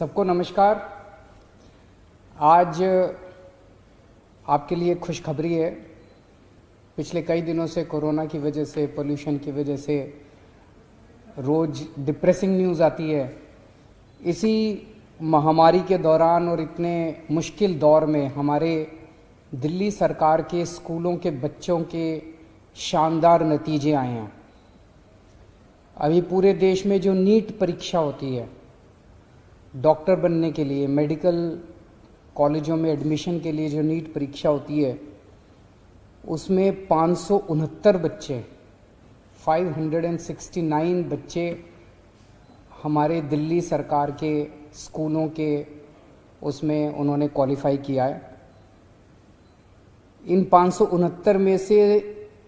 सबको नमस्कार। आज आपके लिए खुशखबरी है। पिछले कई दिनों से कोरोना की वजह से, पोल्यूशन की वजह से रोज़ डिप्रेसिंग न्यूज़ आती है। इसी महामारी के दौरान और इतने मुश्किल दौर में हमारे दिल्ली सरकार के स्कूलों के बच्चों के शानदार नतीजे आए हैं। अभी पूरे देश में जो नीट परीक्षा होती है डॉक्टर बनने के लिए, मेडिकल कॉलेजों में एडमिशन के लिए जो नीट परीक्षा होती है, उसमें 569 बच्चे 569 बच्चे हमारे दिल्ली सरकार के स्कूलों के उसमें उन्होंने क्वालिफाई किया है। इन 569 में से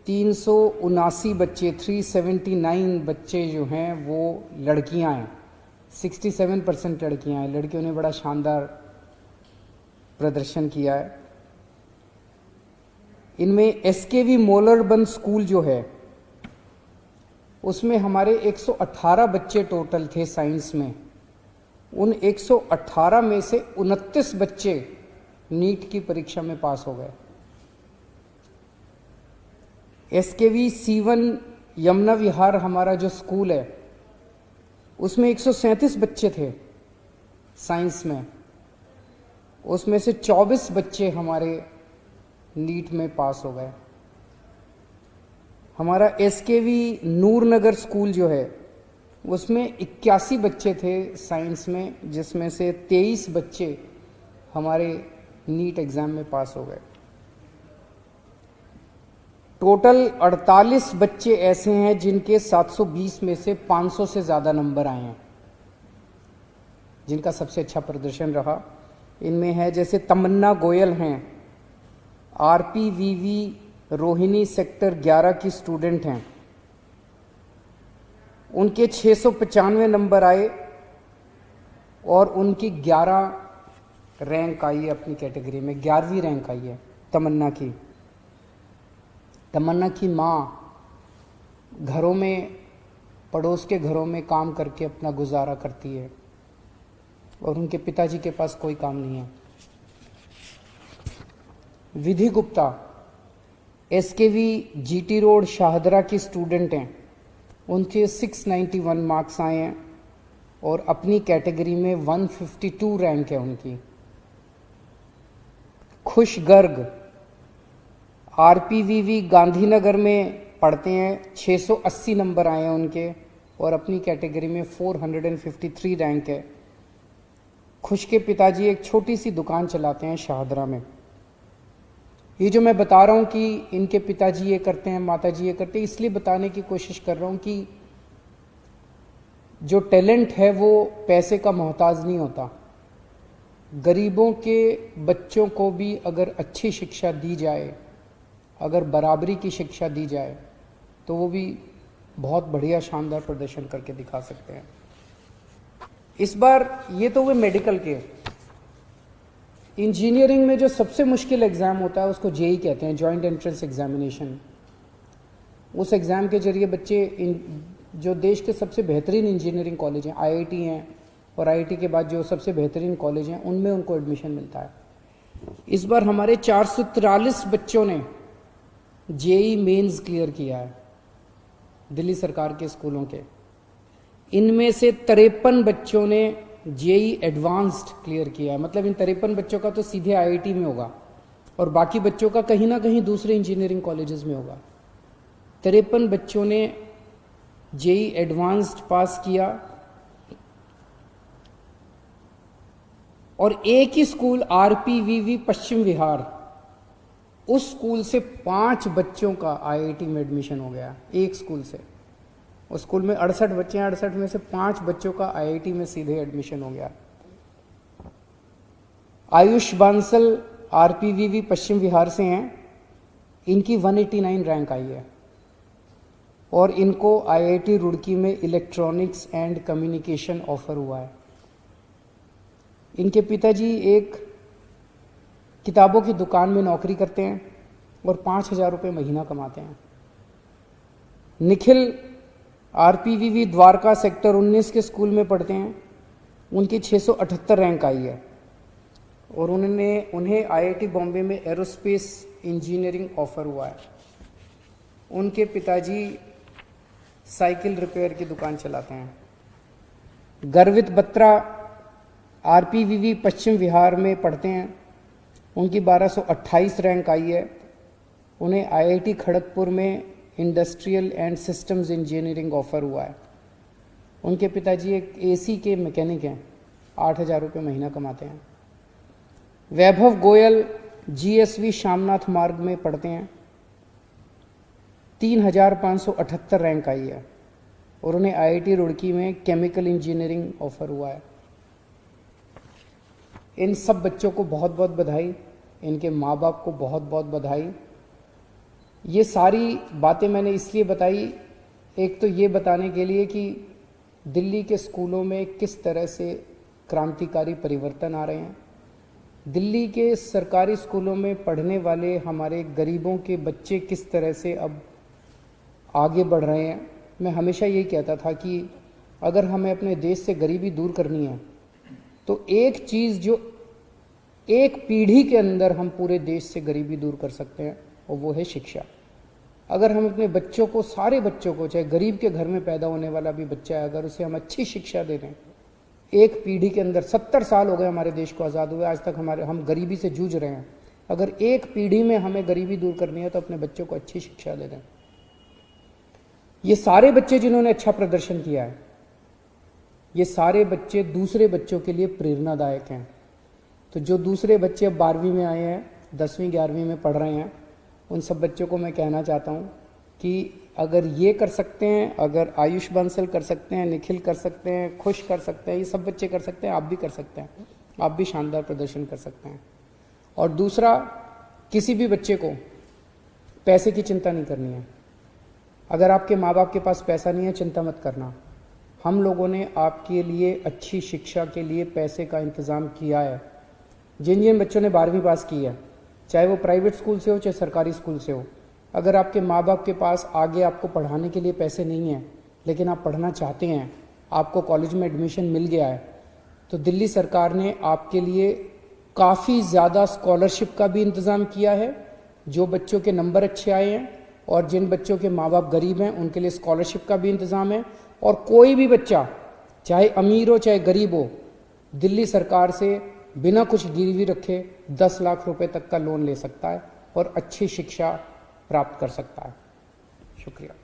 379 बच्चे 379 बच्चे जो हैं वो लड़कियां हैं। 67% लड़कियां हैं। लड़कियों ने बड़ा शानदार प्रदर्शन किया है। इनमें एसकेवी मोलरबन स्कूल जो है उसमें हमारे 118 बच्चे टोटल थे साइंस में। उन 118 में से 29 बच्चे नीट की परीक्षा में पास हो गए। एसकेवी C1 यमुना विहार हमारा जो स्कूल है उसमें 137 बच्चे थे साइंस में। उसमें से 24 बच्चे हमारे नीट में पास हो गए। हमारा एसकेवी नूरनगर स्कूल जो है उसमें 81 बच्चे थे साइंस में, जिसमें से 23 बच्चे हमारे नीट एग्जाम में पास हो गए। टोटल 48 बच्चे ऐसे हैं जिनके 720 में से 500 से ज़्यादा नंबर आए हैं, जिनका सबसे अच्छा प्रदर्शन रहा। इनमें है जैसे तमन्ना गोयल हैं, RPVV रोहिणी सेक्टर 11 की स्टूडेंट हैं। उनके 695 नंबर आए और उनकी 11 रैंक आई है अपनी कैटेगरी में। 11वीं रैंक आई है तमन्ना की माँ घरों में, पड़ोस के घरों में काम करके अपना गुजारा करती है और उनके पिताजी के पास कोई काम नहीं है। Vidhi Gupta SKV GT road Shahdara की स्टूडेंट हैं। उनके 691 मार्क्स आए हैं और अपनी कैटेगरी में 152 रैंक है उनकी। खुश गर्ग RPVV गांधीनगर में पढ़ते हैं। 680 नंबर आए हैं उनके और अपनी कैटेगरी में 453 रैंक है। खुश के पिताजी एक छोटी सी दुकान चलाते हैं शाहदरा में। ये जो मैं बता रहा हूँ कि इनके पिताजी ये करते हैं, माताजी ये करते हैं, इसलिए बताने की कोशिश कर रहा हूँ कि जो टैलेंट है वो पैसे का मोहताज नहीं होता। गरीबों के बच्चों को भी अगर अच्छी शिक्षा दी जाए, अगर बराबरी की शिक्षा दी जाए, तो वो भी बहुत बढ़िया शानदार प्रदर्शन करके दिखा सकते हैं। इस बार ये तो हुए मेडिकल के। इंजीनियरिंग में जो सबसे मुश्किल एग्ज़ाम होता है उसको JEE कहते हैं, जॉइंट एंट्रेंस एग्जामिनेशन। उस एग्ज़ाम के जरिए बच्चे जो देश के सबसे बेहतरीन इंजीनियरिंग कॉलेज हैं, IIT हैं, और IIT के बाद जो सबसे बेहतरीन कॉलेज हैं उनमें उनको एडमिशन मिलता है। इस बार हमारे 443 बच्चों ने JEE मेंस क्लियर किया है दिल्ली सरकार के स्कूलों के। इनमें से 53 बच्चों ने JEE एडवांस्ड क्लियर किया है। मतलब इन 53 बच्चों का तो सीधे IIT में होगा और बाकी बच्चों का कहीं ना कहीं दूसरे इंजीनियरिंग कॉलेजेस में होगा। 53 बच्चों ने JEE एडवांस्ड पास किया और एक ही स्कूल RPVV पश्चिम विहार, उस स्कूल से 5 बच्चों का IIT में एडमिशन हो गया। एक स्कूल से, उस स्कूल में 68 बच्चे हैं, 68 में से 5 बच्चों का IIT में सीधे एडमिशन हो गया। आयुष बांसल RPVV पश्चिम विहार से हैं। इनकी 189 रैंक आई है और इनको IIT रुड़की में इलेक्ट्रॉनिक्स एंड कम्युनिकेशन ऑफर हुआ है। इनके पिताजी एक किताबों की दुकान में नौकरी करते हैं और 5,000 रुपये महीना कमाते हैं। निखिल RPVV द्वारका सेक्टर 19 के स्कूल में पढ़ते हैं उनकी 678 रैंक आई है और उन्हें आईआईटी बॉम्बे में एरोस्पेस इंजीनियरिंग ऑफर हुआ है। उनके पिताजी साइकिल रिपेयर की दुकान चलाते हैं। गर्वित बत्रा आरपीवीवी पश्चिम विहार में पढ़ते हैं। उनकी 1228 रैंक आई है। उन्हें आईआईटी खड़गपुर में industrial and systems engineering offer हुआ है। उनके पिताजी एक एसी के मैकेनिक हैं, 8,000 रुपये महीना कमाते हैं। वैभव गोयल जीएसवी शामनाथ मार्ग में पढ़ते हैं। 3,578 रैंक आई है और उन्हें आईआईटी रुड़की में केमिकल इंजीनियरिंग ऑफर हुआ है। इन सब बच्चों को बहुत बहुत बधाई, इनके माँ बाप को बहुत बहुत बधाई। ये सारी बातें मैंने इसलिए बताई, एक तो ये बताने के लिए कि दिल्ली के स्कूलों में किस तरह से क्रांतिकारी परिवर्तन आ रहे हैं। दिल्ली के सरकारी स्कूलों में पढ़ने वाले हमारे गरीबों के बच्चे किस तरह से अब आगे बढ़ रहे हैं। मैं हमेशा यही कहता था कि अगर हमें अपने देश से गरीबी दूर करनी है तो एक चीज़ जो एक पीढ़ी के अंदर हम पूरे देश से गरीबी दूर कर सकते हैं और वो है शिक्षा। अगर हम अपने बच्चों को, सारे बच्चों को, चाहे गरीब के घर में पैदा होने वाला भी बच्चा है, अगर उसे हम अच्छी शिक्षा दे दें, एक पीढ़ी के अंदर 70 साल हो गए हमारे देश को आज़ाद हुए, आज तक हम गरीबी से जूझ रहे हैं। अगर एक पीढ़ी में हमें गरीबी दूर करनी है तो अपने बच्चों को अच्छी शिक्षा दे दें। ये सारे बच्चे जिन्होंने अच्छा प्रदर्शन किया है, ये सारे बच्चे दूसरे बच्चों के लिए प्रेरणादायक हैं। तो जो दूसरे बच्चे अब 12वीं में आए हैं, 10वीं 11वीं में पढ़ रहे हैं, उन सब बच्चों को मैं कहना चाहता हूँ कि अगर ये कर सकते हैं, अगर आयुष बंसल कर सकते हैं, निखिल कर सकते हैं, खुश कर सकते हैं, ये सब बच्चे कर सकते हैं, आप भी कर सकते हैं, आप भी शानदार प्रदर्शन कर सकते हैं। और दूसरा, किसी भी बच्चे को पैसे की चिंता नहीं करनी है। अगर आपके माँ बाप के पास पैसा नहीं है, चिंता मत करना। हम लोगों ने आपके लिए अच्छी शिक्षा के लिए पैसे का इंतज़ाम किया है। जिन जिन बच्चों ने 12वीं पास की है, चाहे वो प्राइवेट स्कूल से हो चाहे सरकारी स्कूल से हो, अगर आपके माँ बाप के पास आगे आपको पढ़ाने के लिए पैसे नहीं हैं लेकिन आप पढ़ना चाहते हैं, आपको कॉलेज में एडमिशन मिल गया है, तो दिल्ली सरकार ने आपके लिए काफ़ी ज़्यादा स्कॉलरशिप का भी इंतज़ाम किया है। जो बच्चों के नंबर अच्छे आए हैं और जिन बच्चों के माँ बाप गरीब हैं, उनके लिए स्कॉलरशिप का भी इंतज़ाम है। और कोई भी बच्चा, चाहे अमीर हो चाहे गरीब हो, दिल्ली सरकार से बिना कुछ गिरवी रखे 10 लाख रुपए तक का लोन ले सकता है और अच्छी शिक्षा प्राप्त कर सकता है। शुक्रिया।